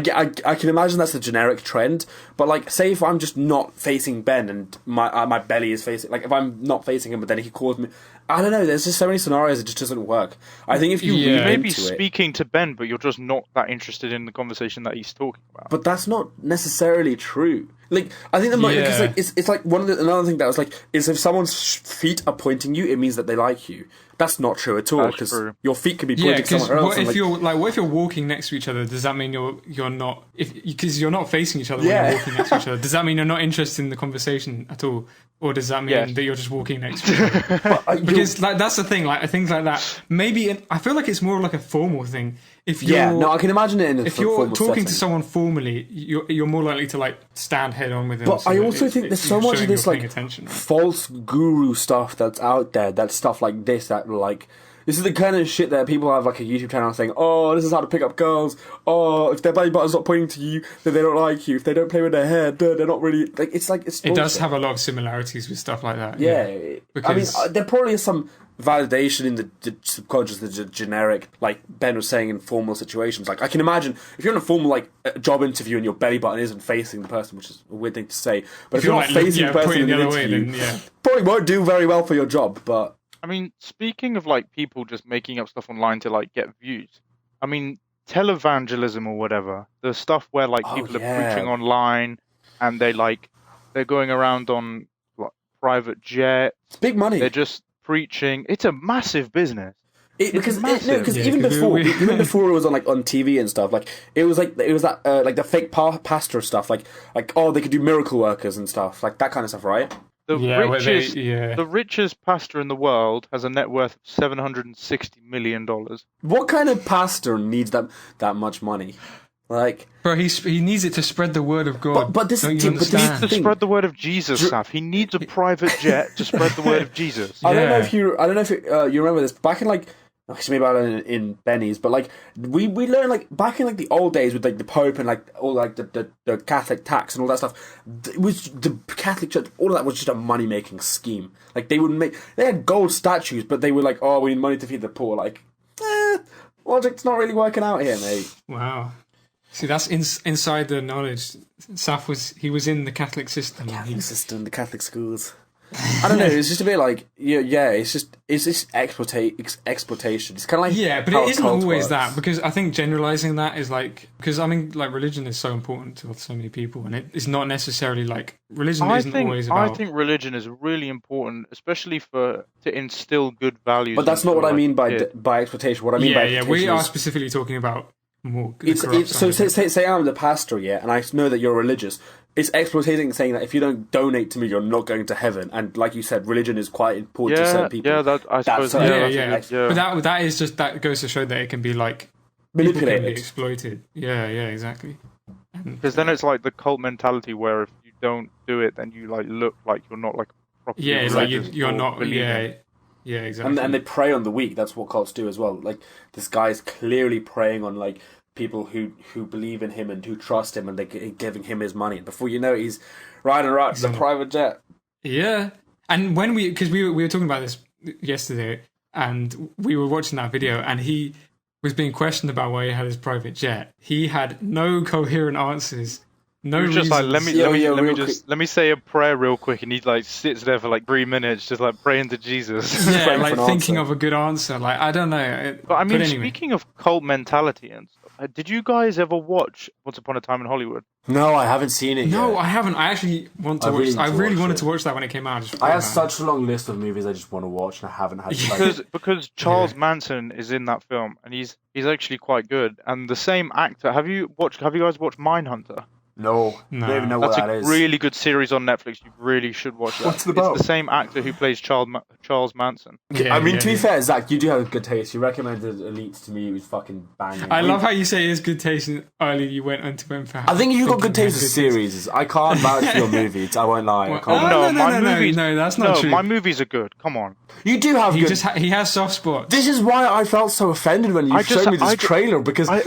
can imagine that's a generic trend, but like say if I'm just not facing Ben and my belly is facing, like if I'm not facing him, but then he calls me. I don't know. There's just so many scenarios it just doesn't work. I think if you Yeah. read You may be into it, speaking to Ben, but you're just not that interested in the conversation that he's talking about. but that's not necessarily true. Like I think because like it's like another thing that was like is if someone's feet are pointing you, it means that they like you. That's not true at all That's because true. your feet could be Yeah, pointing because somewhere else. what if you're walking next to each other? Does that mean you're not because you're not facing each other when Yeah. you're walking next to each other? Does that mean you're not interested in the conversation at all, or does that mean Yes. that you're just walking next to each other? Because like that's the thing, like things like that. Maybe I feel like it's more like a formal thing. If you're I can imagine it in a if you're formal talking to setting. someone formally, you're more likely to like stand head on with them. But so I that also think there's so you're much showing of this you're like paying attention, right? false guru stuff that's out there. That stuff like this that like This is the kind of shit that people have like a YouTube channel saying, "Oh, this is how to pick up girls. Oh, if their belly button's not pointing to you, then they don't like you. If they don't play with their hair, they're not really like." It's It bullshit. does have a lot of similarities with stuff like that. Yeah, Because I mean, there probably is some validation in the subconscious, the generic, like Ben was saying, in formal situations. Like, I can imagine if you're in a formal like job interview and your belly button isn't facing the person, which is a weird thing to say, but if you're not facing the person in the interview, probably won't do very well for your job. But I mean, speaking of like people just making up stuff online to like get views, I mean, televangelism or whatever, the stuff where like people are preaching online and they're going around on like private jets. It's big money. They're just preaching. It's a massive business. Because even before it was on TV and stuff, like it was that like the fake pastor stuff, like oh, they could do miracle workers and stuff, like that kind of stuff, right? The richest pastor in the world has a net worth of $760 million. What kind of pastor needs that much money? Like, bro, he needs it to spread the word of God. But this he needs to spread the word of Jesus, Saf. He needs a private jet to spread the word of Jesus. I don't know if you remember this back in like. Maybe about it in Benny's, but like we learned like back in like the old days with like the Pope and like all like the Catholic tax and all that stuff. It was the Catholic Church. All of that was just a money making scheme. Like they had gold statues, but they were like, oh, we need money to feed the poor. Like, logic's not really working out here, mate. Wow. See, that's inside the knowledge. Saf was in the Catholic system. The Catholic schools. I don't know. It's just a bit like it's just exploitation. It's kind of like but it isn't always that, because I think generalizing that is like, because I mean, like religion is so important to so many people, and it's not necessarily like religion isn't always about. I think religion is really important, especially to instill good values. But that's not what I mean by exploitation. What I mean by exploitation we are specifically talking about more. So say I'm the pastor, and I know that you're religious. It's exploiting, saying that if you don't donate to me, you're not going to heaven. And like you said, religion is quite important to certain people. Yeah, I suppose. But that is just, that goes to show that it can be like manipulated, can be exploited. Yeah, exactly. Because then it's like the cult mentality, where if you don't do it, then you like look like you're not like properly. Yeah, it's like you're not. Yeah, exactly. And they prey on the weak. That's what cults do as well. Like this guy's clearly preying on like people who believe in him and who trust him, and they're giving him his money. And before you know it, he's riding around the private jet. Yeah, and when we were talking about this yesterday, and we were watching that video, and he was being questioned about why he had his private jet. He had no coherent answers. No reason. Just like let me say a prayer real quick, and he like sits there for like 3 minutes, just like praying to Jesus. Yeah, like thinking of a good answer. Like I don't know. But I mean, speaking of cult mentality and stuff, did you guys ever watch Once Upon a Time in Hollywood? No, I haven't seen it yet. No, I haven't. I actually want to watch. I really wanted to watch that when it came out. I have such a long list of movies I just want to watch, and I haven't had. Because Charles Manson is in that film, and he's actually quite good. And the same actor. Have you guys watched Mindhunter? No. I don't even know what that is. That's a really good series on Netflix. You really should watch that. What's it about? It's the same actor who plays Charles Manson. Yeah, I mean, to be fair, Zach, you do have good taste. You recommended Elite to me. It was fucking banging. I love how you say it's good taste, and earlier you went on to for. I think you've got good taste in series. I can't vouch for your movie. I won't lie. No, that's not true. My movies are good. Come on. You do have good... he has soft spots. This is why I felt so offended when you showed me this trailer, because I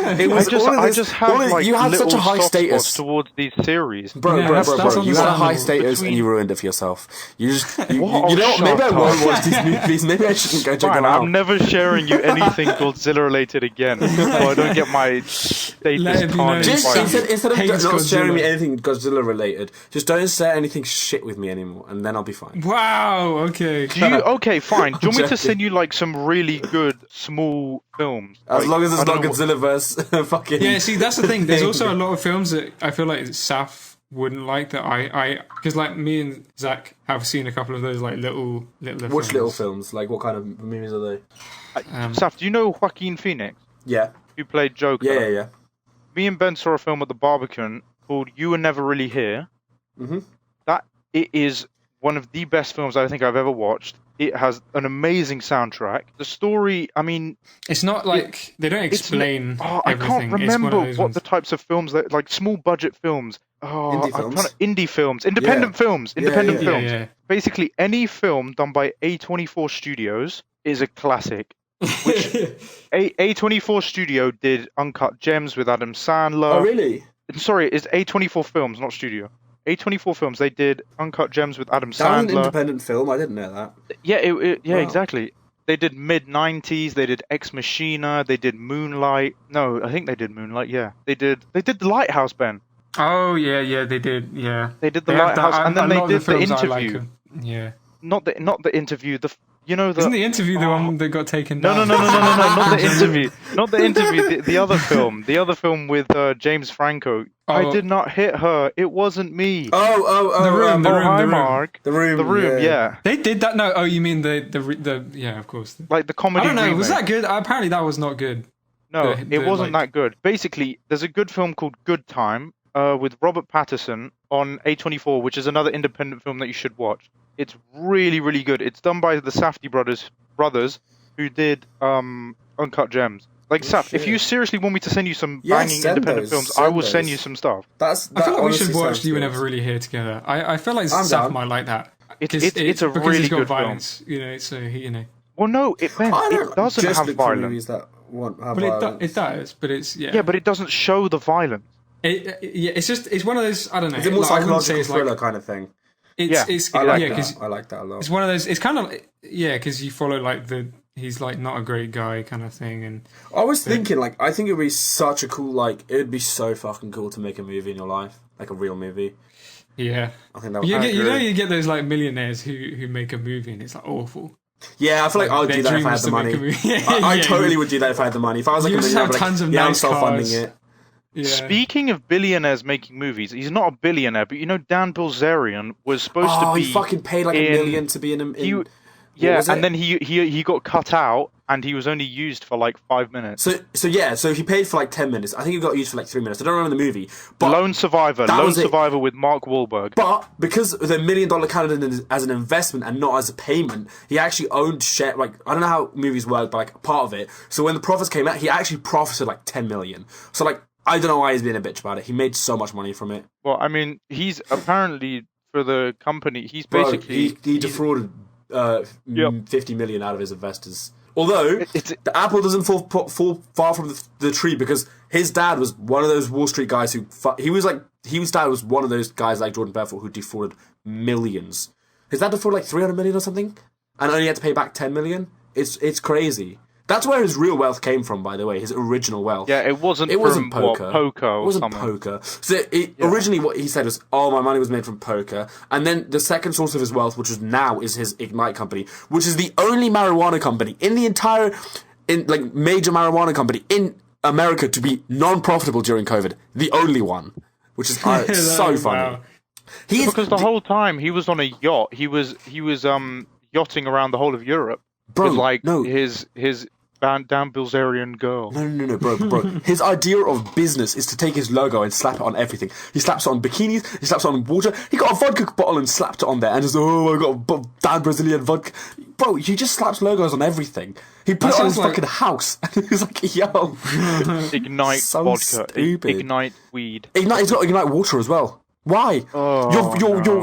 just have you had such a high status towards these series. Bro, you had a high status and you ruined it for for yourself. You know what? Maybe I won't watch these movies. Maybe I shouldn't go check them out. I'm never sharing you anything Godzilla related again, so I don't get my status tarnished. Instead of not sharing me anything Godzilla related, just don't say anything shit with me anymore, and then I'll be fine. Wow. Okay. Okay, fine. Do you want me to send you like some really good small films? As long as it's not Godzilla verse fucking. Yeah. See, that's the thing. There's also a lot of films that I feel like Saf wouldn't like that because like me and Zach have seen a couple of those like little Which films. little films? Like what kind of movies are they? Saf, do you know Joaquin Phoenix? Yeah. Who played Joker? Yeah. Me and Ben saw a film at the Barbican called You Were Never Really Here. Mm-hmm. It is one of the best films I think I've ever watched. It has an amazing soundtrack. The story, I mean... It's not like... they don't explain everything. I can't remember what the types of films that... Like, small budget films. Indie films. Independent films. Independent films. Yeah. Basically, any film done by A24 Studios is a classic. which A24 Studio did Uncut Gems with Adam Sandler. Oh, really? Sorry, it's A24 Films, not Studio. A24 Films. They did Uncut Gems with Adam That was an Sandler. independent film. I didn't know that. Yeah, Wow. exactly. They did mid-90s. They did Ex Machina. They did Moonlight. No, I think they did Moonlight. Yeah, they did The Lighthouse, Ben. Oh yeah, they did. Yeah, They did The They have Lighthouse, that- and then a they lot of did the films I interview. like 'em. Yeah, Not the interview. isn't the interview the one that got taken No, down? no, not the interview. Not the interview. The other film. The other film with James Franco. I Oh. did not hit her. It wasn't me. Oh, The Room, Oh, hi, The Room. Mark. The Room. The Room. Yeah. They did that. No, oh, you mean the yeah, of course. Like the comedy I don't know. remake. Was that good? Apparently, that was not good. No, the- it wasn't like- that good. Basically, there's a good film called Good Time with Robert Pattinson on A24, which is another independent film that you should watch. It's really, really good. It's done by the Safdie brothers who did Uncut Gems. Like, Saf, if shit. you seriously want me to send you some Yeah, banging send independent those, films, I send will send those. you some stuff. I feel like we honestly should watch sounds You Were good. Never Really Here Together. I feel like I'm Saf down. might like that. It's 'Cause a because really it's got good film. violence, you know. So you know, Well, no, I it don't doesn't just have look for violence. movies that want have but violence. it does. But it's Yeah, but it doesn't show the violence. yeah, it's one of those. I don't know. Is it more like, I wouldn't say psychological it's thriller like kind of thing? Yeah, it's I like yeah, 'cause that. I like that a lot. it's one of those. It's kind of because you follow like he's like not a great guy kind of thing, and I was thinking, like, I think it would be such a cool, like, it would be so fucking cool to make a movie in your life, like a real movie. yeah. I think that would You get those like millionaires who make a movie and it's like awful. Yeah, I feel like I would Their do that if dream I had was the to make money. a movie. Yeah, I yeah, totally you- would do that if I had the money. If I was like You a just millionaire, have I'd be tons like, of yeah, I'm nice self-funding cars. it. Yeah. Speaking of billionaires making movies, he's not a billionaire, but you know Dan Bilzerian was supposed to Oh, be. he fucking paid like in- $1 million to be in a... He, what yeah, was and it? then he got cut out, and he was only used for like 5 minutes. So he paid for like 10 minutes. I think he got used for like 3 minutes. I don't remember the movie. But Lone Survivor that was it. with Mark Wahlberg. But because the $1 million counted as an investment and not as a payment, he actually owned share. Like, I don't know how movies work, but like part of it. So when the profits came out, he actually profited like 10 million. So like, I don't know why he's being a bitch about it. He made so much money from it. Well, I mean, he's apparently for the company. He's Bro, basically he defrauded Yep. 50 million out of his investors. Although It's- the apple doesn't fall far from the tree, because his dad was one of those Wall Street guys who his dad was one of those guys like Jordan Belfort who defrauded millions. His dad defrauded like 300 million or something, and only had to pay back 10 million. It's crazy. That's where his real wealth came from, by the way. His original wealth. yeah, it wasn't wasn't from poker. poker It or wasn't something. poker. So originally what he said was, oh, my money was made from poker. And then the second source of his wealth, which is now, is his Ignite company, which is the only marijuana company in the entire, major marijuana company in America to be non-profitable during COVID. The only one. Which is so funny. Wow. He is, Because the whole time he was on a yacht, he was yachting around the whole of Europe Bro, with like no. his Dan Bilzerian girl. No, bro. His idea of business is to take his logo and slap it on everything. He slaps it on bikinis, he slaps it on water. He got a vodka bottle and slapped it on there and just, oh, I got a Dan Brazilian vodka. Bro, he just slaps logos on everything. He put That it on his sounds like- fucking house. And he was like, yo. Ignite So vodka, stupid. Ignite weed. Ignite, he's got Ignite water as well. Why? Oh,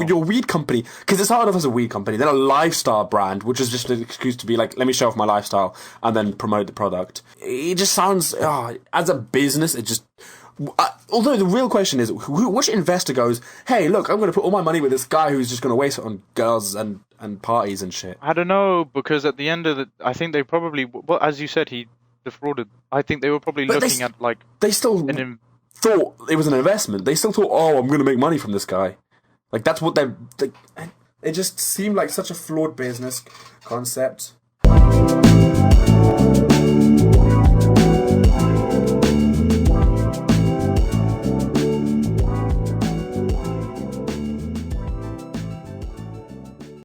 your weed company, because it started off as a weed company, then a lifestyle brand, which is just an excuse to be like, let me show off my lifestyle and then promote the product. It just sounds, as a business, it just. Although the real question is, which investor goes, hey, look, I'm going to put all my money with this guy who's just going to waste it on girls and parties and shit. I don't know, because at the end of the, I think they probably, well, as you said, he defrauded. I think they were probably But looking at like They still thought it was an investment. They still thought, oh, I'm going to make money from this guy. Like, that's what it just seemed like such a flawed business concept.